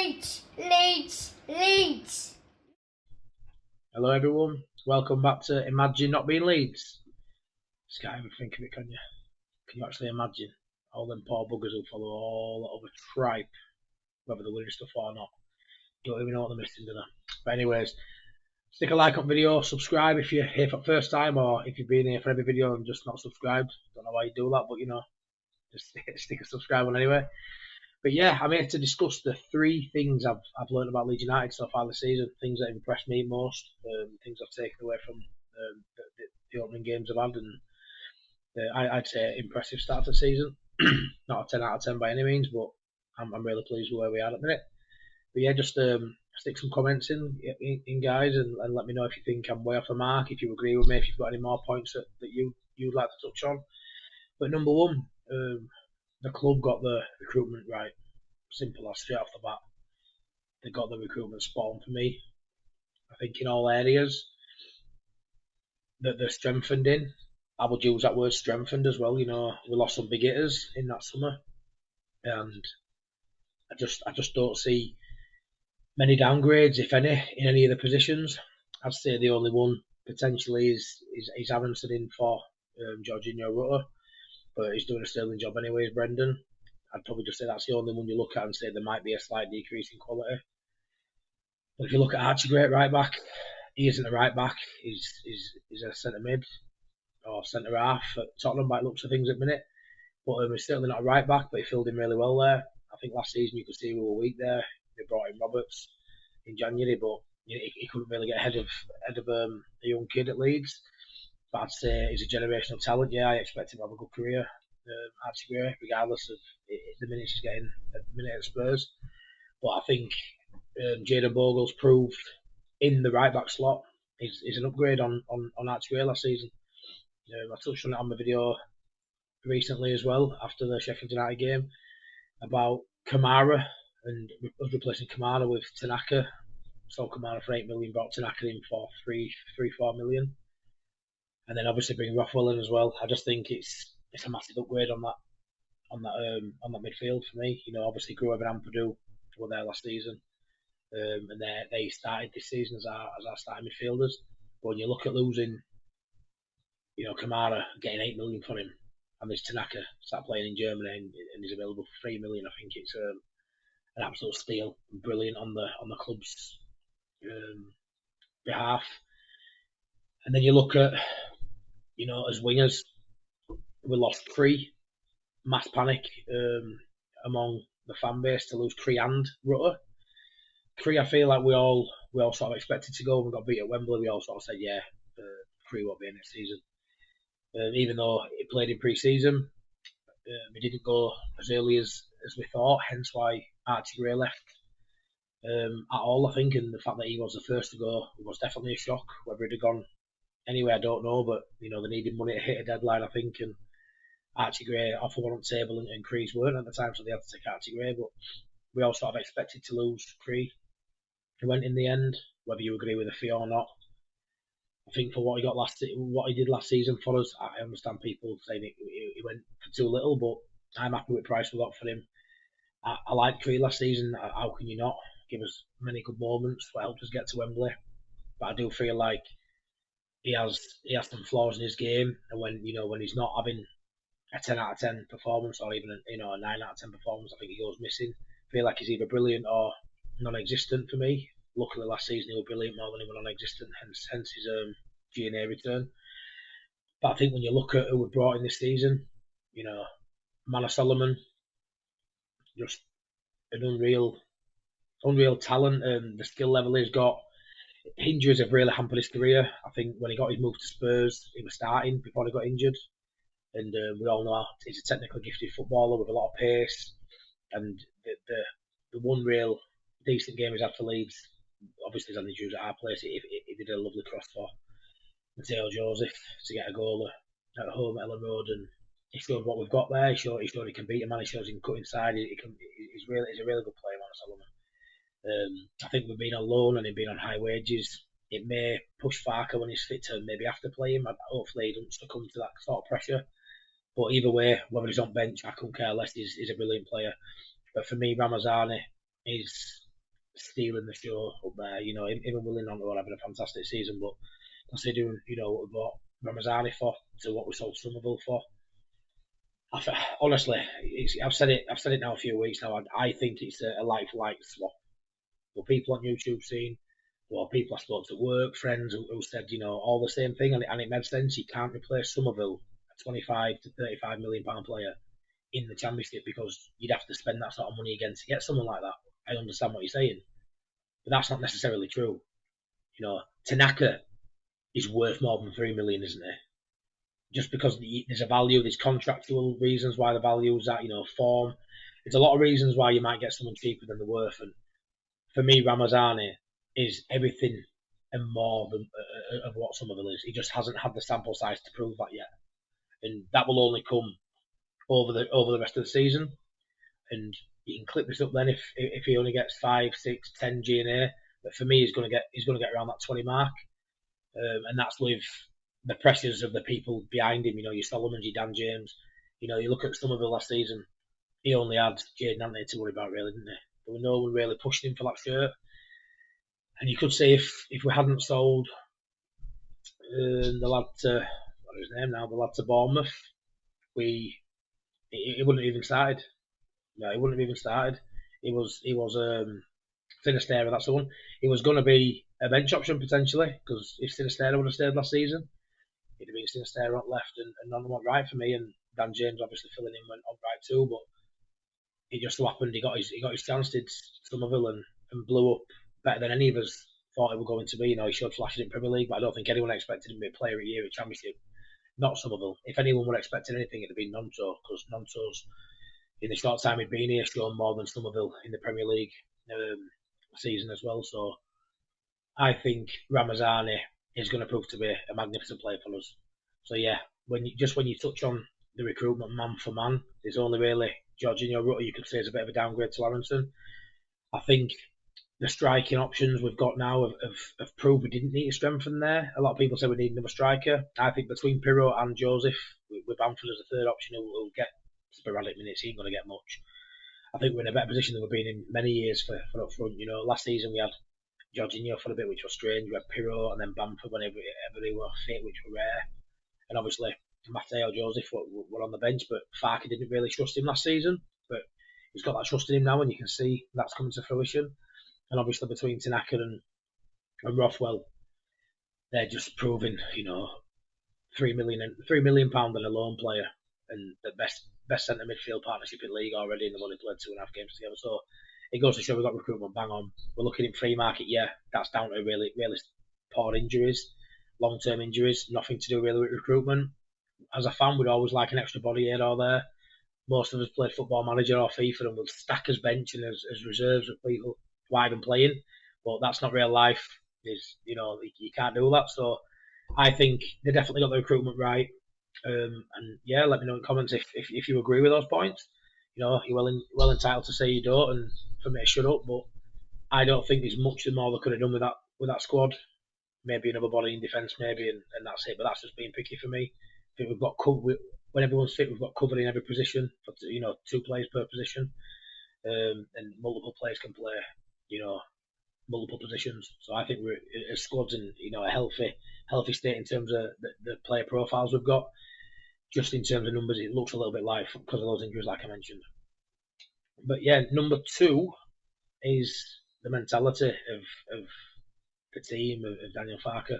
Leeds, Leeds, Leeds. Hello everyone, welcome back to Imagine Not Being Leeds. Just can't even think of it, can you? Can you actually imagine all them poor buggers who follow all that other tripe, whether they're winning stuff or not? Don't even know what they're missing, do they? But anyways, stick a like on video, subscribe if you're here for the first time, or if you've been here for every video and just not subscribed. Don't know why you do that, but just stick a subscribe on anyway. But yeah, I'm here to discuss the three things I've learned about Leeds United so far this season, things that have impressed me most, things I've taken away from the opening games I've had, and I'd say impressive start to the season. Not a 10 out of 10 by any means, but I'm really pleased with where we are at the minute. But yeah, just stick some comments in guys, and let me know if you think I'm way off the mark, if you agree with me, if you've got any more points that you'd like to touch on. But number one, the club got the recruitment right. Simple as straight off the bat. They got the recruitment spot on for me. I think in all areas that they're strengthened in. I would use that word strengthened as well. We lost some big hitters in that summer, and I just don't see many downgrades, if any, in any of the positions. I'd say the only one potentially is Aronson in for Jorginho Rutter, but he's doing a sterling job anyways. Brendan, I'd probably just say that's the only one you look at and say there might be a slight decrease in quality. But if you look at Archie Gray at right back, he isn't a right back. He's a centre mid or centre half at Tottenham by the looks of things at the minute. But he's certainly not a right back, but he filled in really well there. I think last season you could see we were weak there. They brought in Roberts in January, but he couldn't really get ahead of a young kid at Leeds. But I'd say he's a generational talent. Yeah, I expect him to have a good career, Archie Gray, regardless of the minutes he's getting at the minute at Spurs. But I think Jadon Bogle's proved in the right back slot is an upgrade on Archie Gray last season. I touched on it on my video recently as well after the Sheffield United game about Kamara and us replacing Kamara with Tanaka. Sold Kamara for 8 million, brought Tanaka in for 4 million, and then obviously bring Rothwell in as well. I just think it's a massive upgrade on that midfield for me. Obviously Gruev and Ampadu were there last season, and they started this season as our starting midfielders. But when you look at losing, Kamara getting 8 million for him, and there's Tanaka start playing in Germany and he's available for 3 million. I think it's an absolute steal, brilliant on the club's behalf. And then you look at, as wingers, we lost Cree, mass panic among the fan base to lose Cree and Rutter. Cree, I feel like we all sort of expected to go. We got beat at Wembley. We all sort of said, yeah, Cree won't be in next season. Even though he played in pre-season, he didn't go as early as we thought. Hence why Archie Gray left at all, I think. And the fact that he was the first to go was definitely a shock. Whether he'd have gone anyway, I don't know. But they needed money to hit a deadline, I think. And Archie Gray offer one on the table, and Crees weren't at the time, so they had to take Archie Gray. But we all sort of expected to lose Cree. He went in the end, whether you agree with the fee or not. I think for what he did last season for us, I understand people saying he went for too little, but I'm happy with the price we got for him. I liked Cree last season. How can you not? Give us many good moments that helped us get to Wembley. But I do feel like he has some flaws in his game, and when he's not having a 10 out of 10 performance or even a 9 out of 10 performance, I think he goes missing. I feel like he's either brilliant or non-existent for me. Luckily last season he was brilliant more than he was non-existent, hence his G&A return. But I think when you look at who we brought in this season, Manor Solomon, just an unreal talent. The skill level he's got. Injuries have really hampered his career. I think when he got his move to Spurs, he was starting before he got injured. And we all know he's a technically gifted footballer with a lot of pace. And the one real decent game he's had for Leeds, obviously, is on the injuries at our place. He did a lovely cross for Mateo Joseph to get a goal at home at Ellen Road, and he showed what we've got there. He showed he can beat a man. He shows he can cut inside. He's a really good player, man, Solomon. I think we've been on loan and he's been on high wages. It may push Farker when he's fit to maybe have to play him. Hopefully he doesn't succumb to that sort of pressure. But either way, whether he's on bench, I couldn't care less. He's a brilliant player. But for me, Ramazani is stealing the show up there. You know, even Willing on to having a fantastic season, but considering what we bought Ramazani for to what we sold Somerville for, honestly, I've said it now a few weeks now. I think it's a like for like swap. But people on YouTube seeing, well, people I spoke to work, friends who said, all the same thing, and it made sense. You can't replace Somerville, a 25 to 35 million pound player, in the Championship because you'd have to spend that sort of money again to get someone like that. I understand what you're saying, but that's not necessarily true. Tanaka is worth more than 3 million, isn't it? Just because there's a value, there's contractual reasons why the value is that, form. There's a lot of reasons why you might get someone cheaper than they're worth. And for me, Ramazani is everything and more than of what Somerville is. He just hasn't had the sample size to prove that yet, and that will only come over the rest of the season. And you can clip this up then if he only gets 5, 6, 10 G&A. But for me, he's going to get around that 20 mark, and that's with the pressures of the people behind him. Your Solomons, your Dan James. You look at Somerville last season. He only had Jaden Anthony to worry about, really, didn't he? There was no one really pushing him for that shirt. And you could say if we hadn't sold the lad to what is his name now, the lad to Bournemouth, it wouldn't have even started. No, it wouldn't have even started. He was Sinistera, that's the one. He was going to be a bench option potentially because if Sinistera would have stayed last season, it'd have been Sinistera on left and none went right for me. And Dan James obviously filling in went on right too, but it just so happened he got his chance, did Somerville, and blew up better than any of us thought it was going to be. He showed flashes in Premier League, but I don't think anyone expected him to be a player of the year at Championship. Not Somerville. If anyone were expecting anything, it'd have been Nonto, because Nonto's, in the short time he'd been here, shown more than Somerville in the Premier League season as well. So I think Ramazani is going to prove to be a magnificent player for us. So yeah, when you touch on the recruitment man for man, there's only really Jorginho Rutter you could say is a bit of a downgrade to Aronson. I think the striking options we've got now have proved we didn't need to strengthen there. A lot of people say we need another striker. I think between Pirro and Joseph, with Bamford as a third option, who'll get sporadic minutes, he ain't going to get much. I think we're in a better position than we've been in many years for up front. Last season we had Jorginho for a bit, which was strange. We had Pirro and then Bamford whenever they were fit, which were rare. And obviously Matteo Joseph were on the bench, but Farke didn't really trust him last season. But he's got that trust in him now, and you can see that's coming to fruition. And obviously between Tanaka and Rothwell, they're just proving, £3 million and a loan player, and the best centre midfield partnership in the league already, and they've only played 2.5 games together. So it goes to show we've got recruitment bang on. We're looking in free market, yeah, that's down to really poor injuries, long-term injuries, nothing to do really with recruitment. As a fan, we'd always like an extra body here or there. Most of us played Football Manager or FIFA and would stack as bench and as reserves with people wide and playing, but that's not real life. You can't do that. So I think they definitely got the recruitment right. And yeah, let me know in comments if you agree with those points. You're well entitled to say you don't, and for me to shut up. But I don't think there's much more they could have done with that squad. Maybe another body in defence, maybe, and that's it. But that's just being picky for me. I think we've got when everyone's fit, we've got covered in every position. For 2 players per position, and multiple players can play multiple positions. So I think we're a squad's in a healthy state in terms of the player profiles we've got. Just in terms of numbers, it looks a little bit light because of those injuries, like I mentioned. But yeah, number 2 is the mentality of the team of Daniel Farke.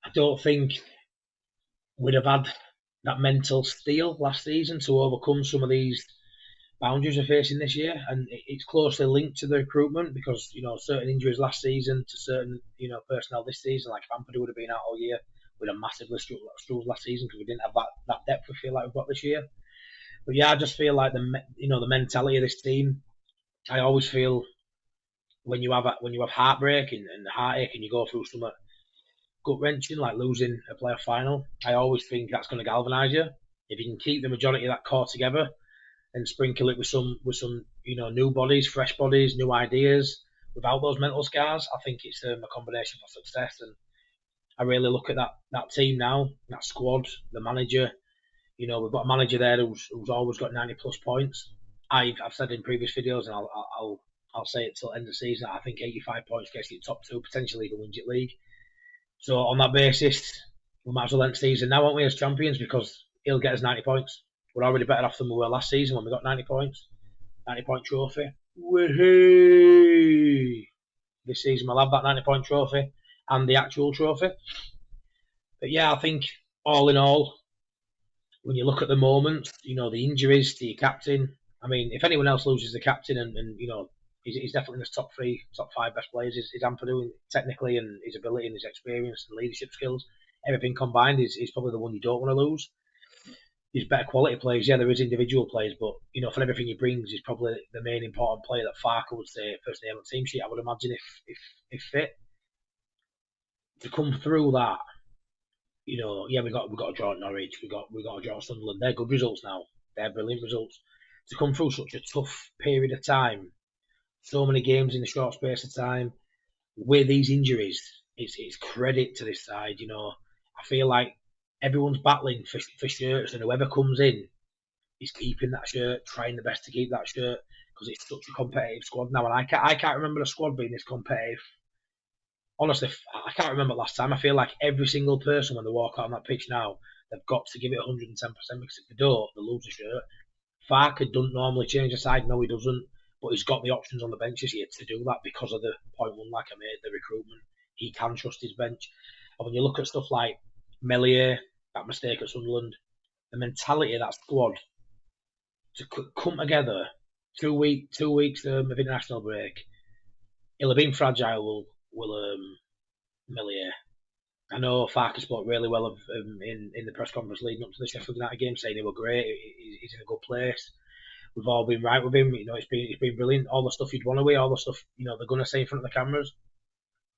I don't think we'd have had that mental steel last season to overcome some of these boundaries we're facing this year, and it's closely linked to the recruitment because certain injuries last season to certain personnel this season, like Bamford would have been out all year. We'd have massively struggled last season because we didn't have that depth we feel like we've got this year. But yeah, I just feel like the mentality of this team. I always feel when you have heartbreak and heartache and you go through some gut wrenching like losing a playoff final, I always think that's going to galvanise you. If you can keep the majority of that core together and sprinkle it with some new bodies, fresh bodies, new ideas, without those mental scars, I think it's a combination for success. And I really look at that team now, that squad, the manager. We've got a manager there who's always got 90 plus points. I've said in previous videos, and I'll I'll say it till the end of the season. I think 85 points gets you top two, potentially even wins your league. So on that basis, we might as well end the season now, won't we, as champions? Because he'll get us 90 points. We're already better off than we were last season when we got 90 points. 90-point trophy. Woohoo! This season we'll have that 90-point trophy and the actual trophy. But yeah, I think all in all, when you look at the moment, the injuries to your captain. I mean, if anyone else loses the captain and he's definitely in the top three, top five best players, is Ampadu technically, and his ability and his experience and leadership skills, everything combined, is probably the one you don't want to lose. He's better quality players. Yeah, there is individual players, but for everything he brings, he's probably the main important player that Farker would say first name on the team sheet. I would imagine if fit to come through that. Yeah, we got a draw at Norwich. We got a draw at Sunderland. They're good results now. They're brilliant results. To come through such a tough period of time, so many games in a short space of time, with these injuries, it's credit to this side. I feel like everyone's battling for shirts, and whoever comes in is keeping that shirt, trying the best to keep that shirt, because it's such a competitive squad now. And I can't remember a squad being this competitive. Honestly, I can't remember last time. I feel like every single person, when they walk out on that pitch now, they've got to give it 110%, because if they don't, they lose a shirt. Farker doesn't normally change the side. No, he doesn't. But he's got the options on the bench this year to do that because of the point one, like I made, the recruitment. He can trust his bench. And when you look at stuff like Melier, that mistake at Sunderland, the mentality of that squad to come together 2 weeks of international break, he'll have been fragile, will Melier. I know Farker spoke really well of in the press conference leading up to the Sheffield United game, saying he was great, he's in a good place. We've all been right with him. It's been brilliant. All the stuff you'd want away, all the stuff they're going to say in front of the cameras.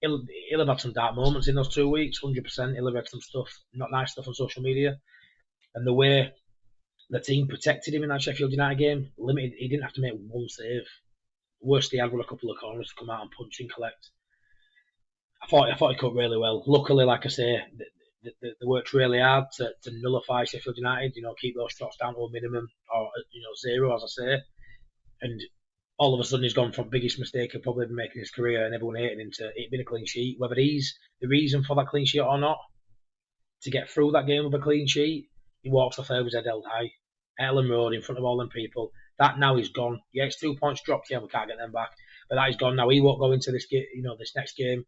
He'll have had some dark moments in those 2 weeks, 100%. He'll have had some stuff, not nice stuff on social media, and the way the team protected him in that Sheffield United game, limited. He didn't have to make one save. Worst he had were a couple of corners to come out and punch and collect. I thought he cut really well. Luckily, like I say, they worked really hard to nullify Sheffield United. Keep those shots down to a minimum, or zero, as I say. And all of a sudden, he's gone from biggest mistake he'll probably been making in his career, and everyone hating him, to it being a clean sheet. Whether he's the reason for that clean sheet or not, to get through that game with a clean sheet, he walks off there with his head held high, Ellen Road in front of all them people. That now is gone. Yeah, it's 2 points dropped. Yeah, we can't get them back, but that is gone now. He won't go into this game, this next game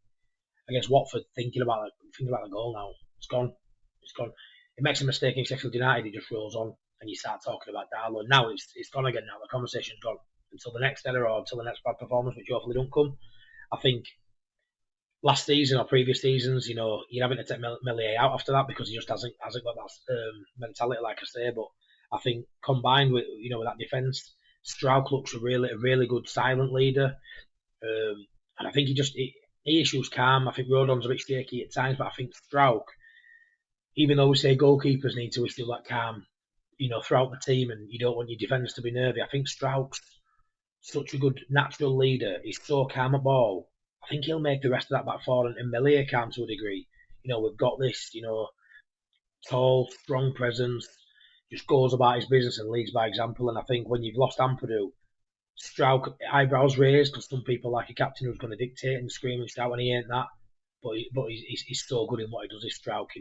against Watford thinking about the goal now. It's gone. It's gone. He makes a mistake in Sheffield United, he just rolls on, and you start talking about Darlow. Now it's gone again. Now the conversation's gone until the next error or until the next bad performance, which hopefully don't come. I think last season or previous seasons, you're having to take Melier out after that because he just hasn't got that mentality, like I say. But I think combined with with that defence, Strauch looks a really good silent leader, and I think he issues calm. I think Rodon's a bit shaky at times, but I think Strauch, even though we say goalkeepers need to instill that calm, throughout the team, and you don't want your defenders to be nervy, I think Strauch's such a good natural leader. He's so calm at ball. I think he'll make the rest of that back four and Melier calm to a degree. We've got this, tall, strong presence, just goes about his business and leads by example. And I think when you've lost Ampadu, Strauch, eyebrows raised, because some people like a captain who's going to dictate and scream and shout, and he ain't that. But he's so good in what he does. He's Strauch,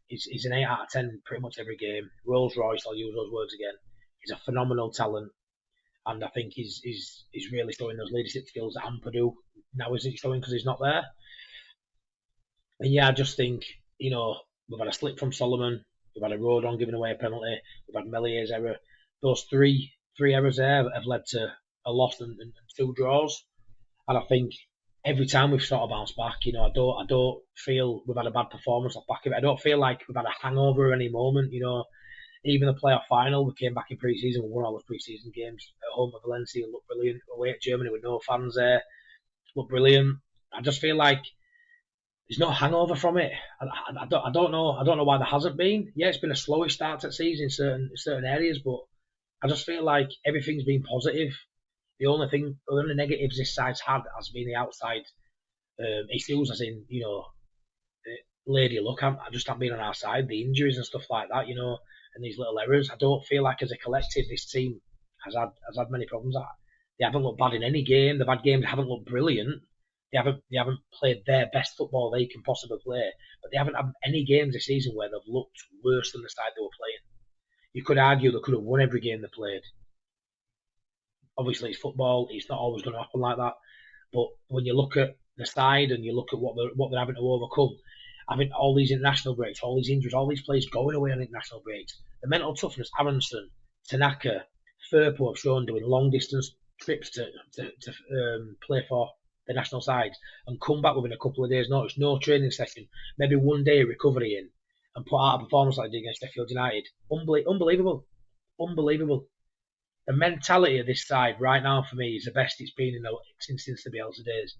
he's an 8 out of 10 pretty much every game. Rolls Royce, I'll use those words again. He's a phenomenal talent, and I think he's really showing those leadership skills that Ampadu now isn't showing because he's not there. And yeah, I just think we've had a slip from Solomon, we've had a Rodon giving away a penalty, we've had Melier's error. Those three errors there have led to a loss and 2 draws, and I think every time we've sort of bounced back, I don't feel we've had a bad performance off back of it. I don't feel like we've had a hangover at any moment. Even the playoff final, we came back in pre-season, we won all the pre-season games at home at Valencia, looked brilliant. Away at Germany with no fans there, looked brilliant. I just feel like there's no hangover from it. I don't know why there hasn't been. Yeah, it's been a slowish start to the season in certain areas, but I just feel like everything's been positive. The only negatives this side's had has been the outside issues, as in, lady luck. I just haven't been on our side, the injuries and stuff like that, and these little errors. I don't feel like as a collective this team has had many problems. They haven't looked bad in any game. They've had games that haven't looked brilliant. They haven't played their best football they can possibly play. But they haven't had any games this season where they've looked worse than the side they were playing. You could argue they could have won every game they played. Obviously, it's football. It's not always going to happen like that. But when you look at the side and you look at what they're having to overcome, having all these international breaks, all these injuries, all these players going away on international breaks, the mental toughness Aronson, Tanaka, Firpo have shown doing long distance trips to play for the national sides and come back within a couple of days' notice, no training session, maybe one day recovery in, and put out a performance like they did against Sheffield United. Unbelievable. Unbelievable. The mentality of this side right now for me is the best it's been since the Bielsa days.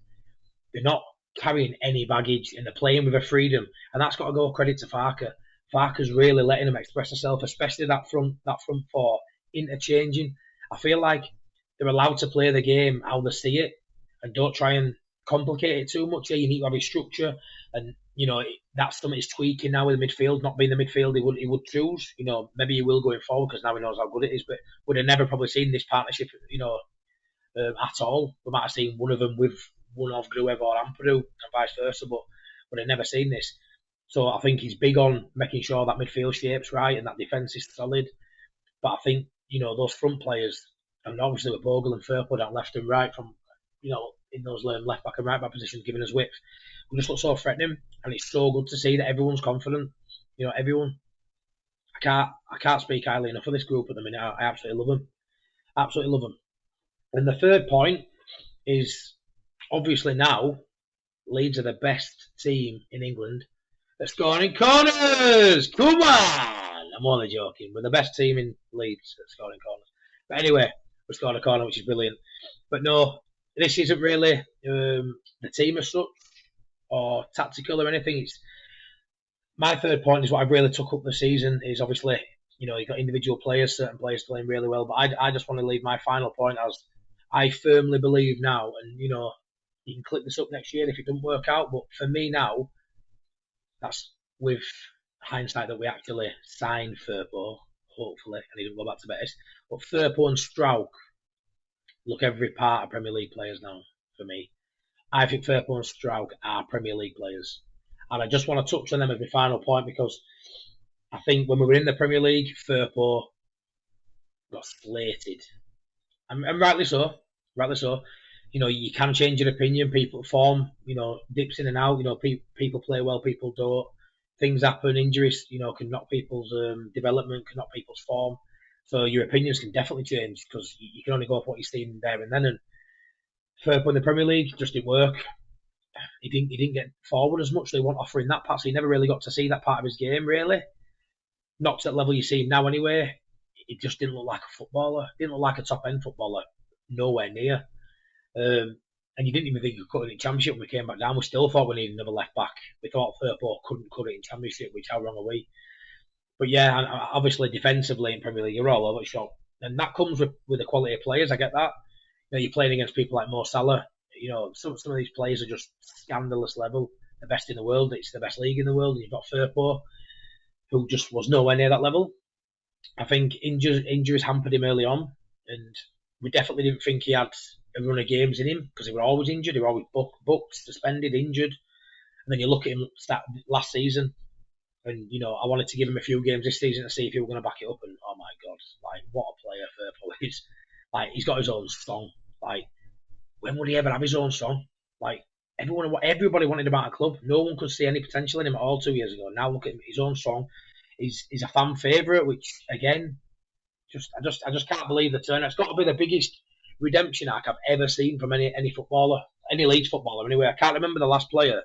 They're not carrying any baggage and they're playing with a freedom, and that's got to go credit to Farke. Farke's really letting him express himself, especially that front four, interchanging. I feel like they're allowed to play the game how they see it and don't try and complicate it too much. Yeah, you need to have a structure, and that's something he's tweaking now with the midfield, not being the midfield he would choose. Maybe he will going forward because now he knows how good it is, but would have never probably seen this partnership, at all. We might have seen one of them with one of Gruev or Ampadu and vice versa, but would have never seen this. So I think he's big on making sure that midfield shape's right and that defence is solid. But I think, those front players, and obviously with Bogle and Firpo down left and right from, in those left back and right back positions, giving us width, we just look so threatening. And it's so good to see that everyone's confident. Everyone. I can't speak highly enough of this group at the minute. I absolutely love them. Absolutely love them. And the third point is, obviously now, Leeds are the best team in England at scoring corners. Come on! I'm only joking. We're the best team in Leeds at scoring corners. But anyway, we scored a corner, which is brilliant. But no, this isn't really the team as such or tactical or anything. It's my third point is what I've really took up the season is obviously, you've got individual players, certain players playing really well. But I just want to leave my final point as I firmly believe now, and you can clip this up next year if it doesn't work out. But for me now, that's with hindsight that we actually signed Firpo, hopefully, and he didn't go back to Betis. But Firpo and Strauch look every part of Premier League players now for me. I think Firpo and Strauch are Premier League players. And I just want to touch on them as my final point because I think when we were in the Premier League, Firpo got slated. And rightly so. Rightly so. You can change your opinion. People form, dips in and out. People play well, people don't. Things happen. Injuries, can knock people's development, can knock people's form. So your opinions can definitely change because you can only go off what you've seen there and then. And Firpo in the Premier League just didn't work. He didn't get forward as much. They weren't offering that part, so he never really got to see that part of his game, really. Not to that level you see him now, anyway. He just didn't look like a footballer. Didn't look like a top-end footballer. Nowhere near. And you didn't even think he could cut it in Championship when we came back down. We still thought we needed another left-back. We thought Firpo couldn't cut it in Championship, which how wrong are we? But yeah, obviously defensively in Premier League, you're all over the shop. And that comes with the quality of players, I get that. You're playing against people like Mo Salah. Some of these players are just scandalous level, the best in the world. It's the best league in the world. And you've got Firpo, who just was nowhere near that level. I think injuries hampered him early on, and we definitely didn't think he had a run of games in him because he was always injured. He was always booked, suspended, injured. And then you look at him start last season, and I wanted to give him a few games this season to see if he was going to back it up. And oh my god, what a player Firpo is! He's got his own song. When would he ever have his own song? Everybody wanted him out of club. No one could see any potential in him at all 2 years ago. Now look at him, his own song. He's a fan favourite, which again, I just can't believe the turn. It's got to be the biggest redemption arc I've ever seen from any footballer, any Leeds footballer. Anyway, I can't remember the last player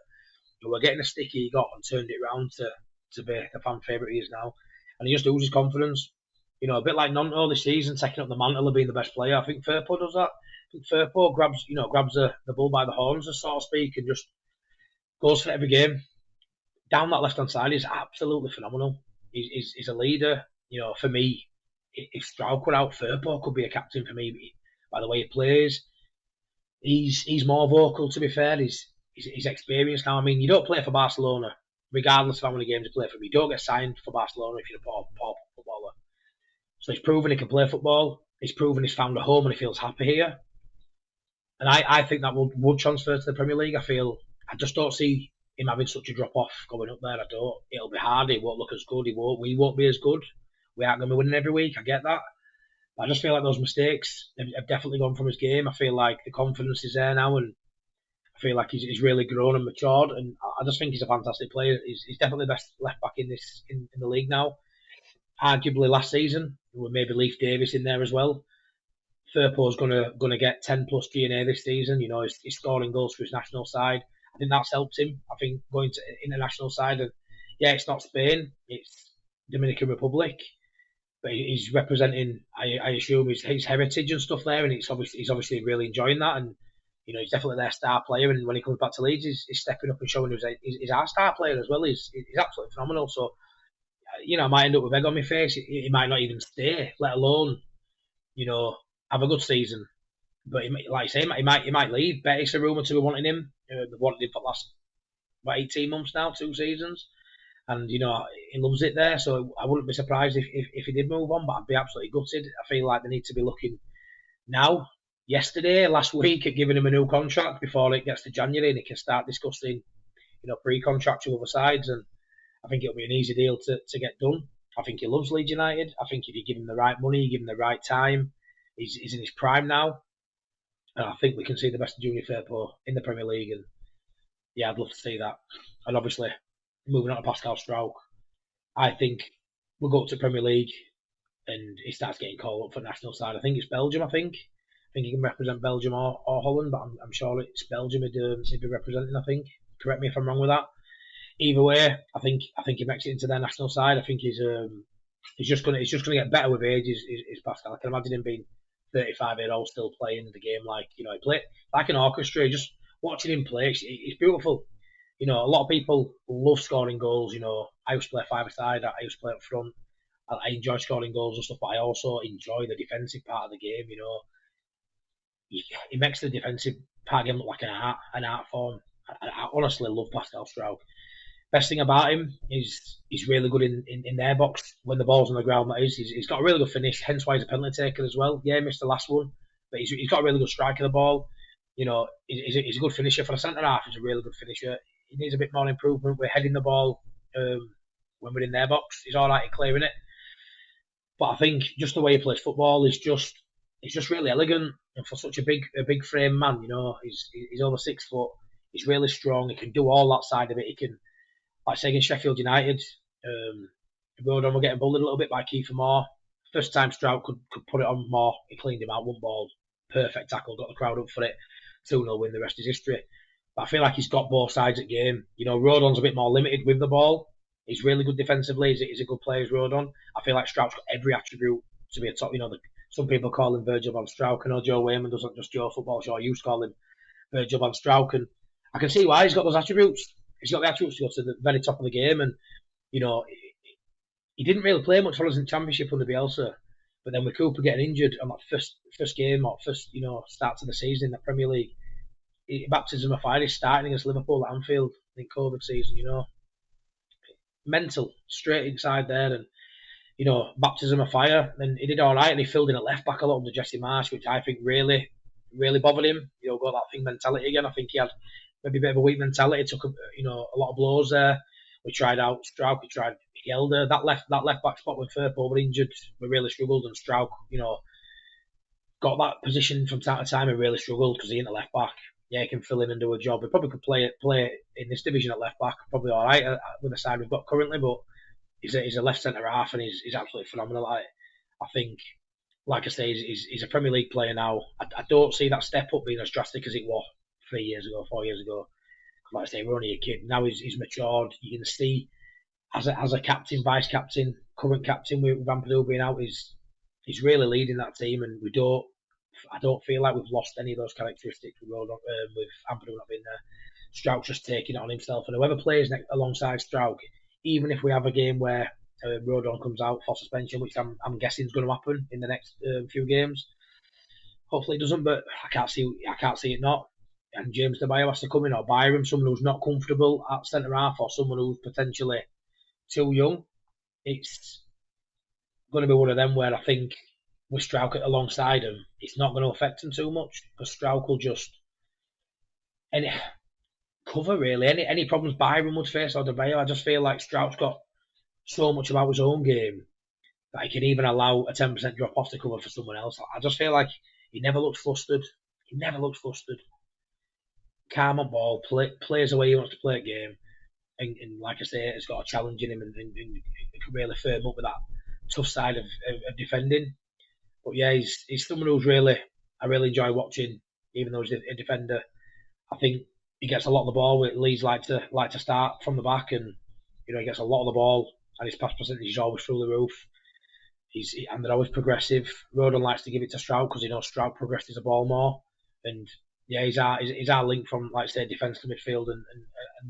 who were getting a stick he got and turned it round to be the fan favourite he is now, and he just loses confidence. A bit like Nonto this season, taking up the mantle of being the best player. I think Firpo does that. Firpo grabs the bull by the horns, so to speak, and just goes for every game. Down that left hand side, he's absolutely phenomenal. He's a leader. For me, if Strauch were out, Firpo could be a captain for me. By the way he plays, he's more vocal. To be fair, he's experienced now. I mean, you don't play for Barcelona, regardless of how many games you play for. You don't get signed for Barcelona if you're a poor footballer. So he's proven he can play football. He's proven he's found a home and he feels happy here. and I think that would transfer to the Premier League. I just don't see him having such a drop off going up there. I don't. It'll be hard. He won't look as good. We won't be as good. We aren't going to be winning every week. I get that. But I just feel like those mistakes have definitely gone from his game. I feel like the confidence is there now, and I feel like he's really grown and matured. And I just think he's a fantastic player. He's definitely the best left back in the league now. Arguably last season, with maybe Leif Davis in there as well. Firpo's gonna get 10 plus GNA this season. You know, he's scoring goals for his national side. I think that's helped him. I think going to international side, and yeah, it's not Spain, it's Dominican Republic, but he's representing. I assume his heritage and stuff there, and he's obviously really enjoying that. And you know, he's definitely their star player. And when he comes back to Leeds, he's stepping up and showing he's our star player as well. He's absolutely phenomenal. So you know, I might end up with egg on my face. He might not even stay, let alone you know have a good season. But like I say, he might leave. Betis are rumoured to be wanting him. They've wanted him for the last 18 months now, 2 seasons, and you know he loves it there. So I wouldn't be surprised if he did move on. But I'd be absolutely gutted. I feel like they need to be looking now, yesterday, last week, at giving him a new contract before it gets to January and he can start discussing, you know, pre-contract with other sides. And I think it'll be an easy deal to get done. I think he loves Leeds United. I think if you give him the right money, you give him the right time, he's in his prime now. And I think we can see the best of Junior Firpo in the Premier League. And yeah, I'd love to see that. And obviously, moving on to Pascal Struijk, I think we'll go up to Premier League and he starts getting called up for the national side. I think it's Belgium, I think he can represent Belgium or Holland, but I'm sure it's Belgium he'd be representing, I think. Correct me if I'm wrong with that. Either way, I think he makes it into their national side. I think he's just gonna get better with age. Is Pascal? I can imagine him being 35-year-old still playing the game like he played like an orchestra. Just watching him play, it's beautiful. You know, a lot of people love scoring goals. You know, I used to play five-a-side. I used to play up front. I enjoy scoring goals and stuff, but I also enjoy the defensive part of the game. You know, he makes the defensive part of the game look like an art form. I honestly love Pascal Struijk. Best thing about him is he's really good in their box when the ball's on the ground. That is, he's got a really good finish. Hence why he's a penalty taker as well. Yeah, he missed the last one, but he's got a really good strike of the ball. You know, he's a good finisher for a centre half. He's a really good finisher. He needs a bit more improvement. We're heading the ball when we're in their box. He's all right at clearing it, but I think just the way he plays football is just really elegant. And for such a big frame man, you know, he's over 6 foot. He's really strong. He can do all that side of it. He can, like say against Sheffield United, Rodon were getting bullied a little bit by Kiefer Moore. First time Stroud could put it on Moore, he cleaned him out, one ball, perfect tackle, got the crowd up for it, 2-0 win, the rest is history. But I feel like he's got both sides at game. You know, Rodon's a bit more limited with the ball. He's really good defensively. He's a good player, Rodon. I feel like Stroud's got every attribute to be a top. You know, some people call him Virgil van Strauch. I know Joe Wayman doesn't just Joe Football Show. I used to call him Virgil van Strauch, and I can see why he's got those attributes. He's got the attributes to go to the very top of the game, and you know, he didn't really play much for us in Championship under Bielsa. But then with Cooper getting injured on that first game or first start to the season in the Premier League, baptism of fire is starting against Liverpool at Anfield in COVID season. You know, mental straight inside there, and you know, baptism of fire. And he did all right, and he filled in at left back a lot under Jesse Marsh, which I think really bothered him. You know, got that thing mentality again. I think he had maybe a bit of a weak mentality. Took a lot of blows there. We tried out Struijk, we tried Yelder. That left back spot when Firpo were injured, we really struggled, and Struijk, you know, got that position from time to time and really struggled because he ain't a left back. Yeah, he can fill in and do a job. He probably could play in this division at left back, probably all right with the side we've got currently, but he's a left centre half and he's absolutely phenomenal. I think, like I say, he's a Premier League player now. I don't see that step up being as drastic as it was 3 years ago, 4 years ago. Like I say, we're only a kid. Now he's matured. You can see as a captain, vice captain, current captain with Ampadu being out, he's really leading that team, and I don't feel like we've lost any of those characteristics with Ampadu not being there. Struijk just taking it on himself, and whoever plays alongside Struijk, even if we have a game where Rodon comes out for suspension, which I'm guessing is going to happen in the next few games. Hopefully it doesn't, but I can't see it not. And James DeBayo has to come in, or Byram, someone who's not comfortable at centre half, or someone who's potentially too young. It's going to be one of them where I think with Strauch alongside him, it's not going to affect him too much because Strauch will just any cover really any problems Byron would face or De Gea. I just feel like Strauch's got so much about his own game that he can even allow a 10% drop off to cover for someone else. I just feel like he never looks flustered. He never looks flustered. Calm on ball, plays the way he wants to play a game, and like I say, has got a challenge in him and can really firm up with that tough side of defending. But yeah, he's someone who's I really enjoy watching, even though he's a defender. I think he gets a lot of the ball. Leeds like to start from the back, and he gets a lot of the ball, and his pass percentage is always through the roof. And they're always progressive. Rodon likes to give it to Stroud because he knows Stroud progresses the ball more, and yeah, he's our link from like say defence to midfield and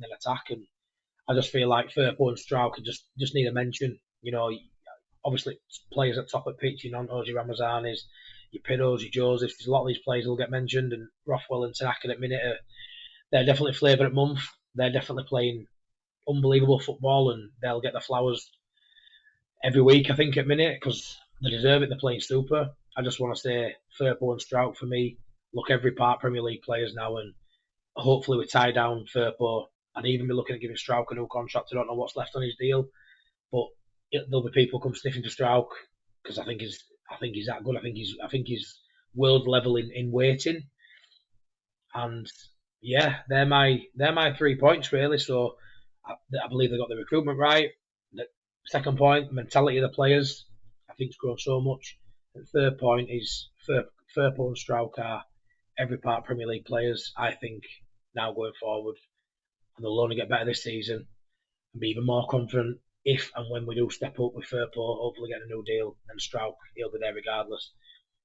then attack. And I just feel like Firpo and Stroud could just need a mention. Obviously players at top of pitch, Nontos, your Ramazanis, your Piros, your Josephs. There's a lot of these players will get mentioned, and Rothwell and Tanaka at minute they're definitely flavour at month. They're definitely playing unbelievable football, and they'll get the flowers every week, I think, at minute, because they deserve it. They're playing super. I just want to say Firpo and Strout for me look every part Premier League players now, and hopefully we tie down Firpo. I'd even be looking at giving Strout a new contract. I don't know what's left on his deal, but there'll be people come sniffing to Strout because I think he's that good. I think he's world level in waiting, and yeah, they're my 3 points really. So I believe they got the recruitment right. The second point, mentality of the players, I think, has grown so much. And third point is Firpo and Stroud are every part Premier League players, I think, now going forward. And they'll only get better this season and be even more confident if and when we do step up with Firpo, hopefully get a new deal, and Stroud, he'll be there regardless.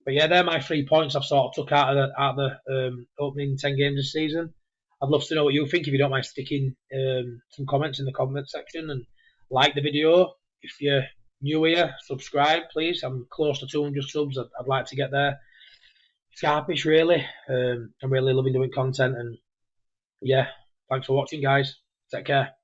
But yeah, they're my 3 points I've sort of took out of the opening 10 games this season. I'd love to know what you think. If you don't mind sticking some comments in the comment section and like the video. If you're new here, subscribe, please. I'm close to 200 subs. I'd like to get there. Sharpish, really. I'm really loving doing content. And yeah, thanks for watching, guys. Take care.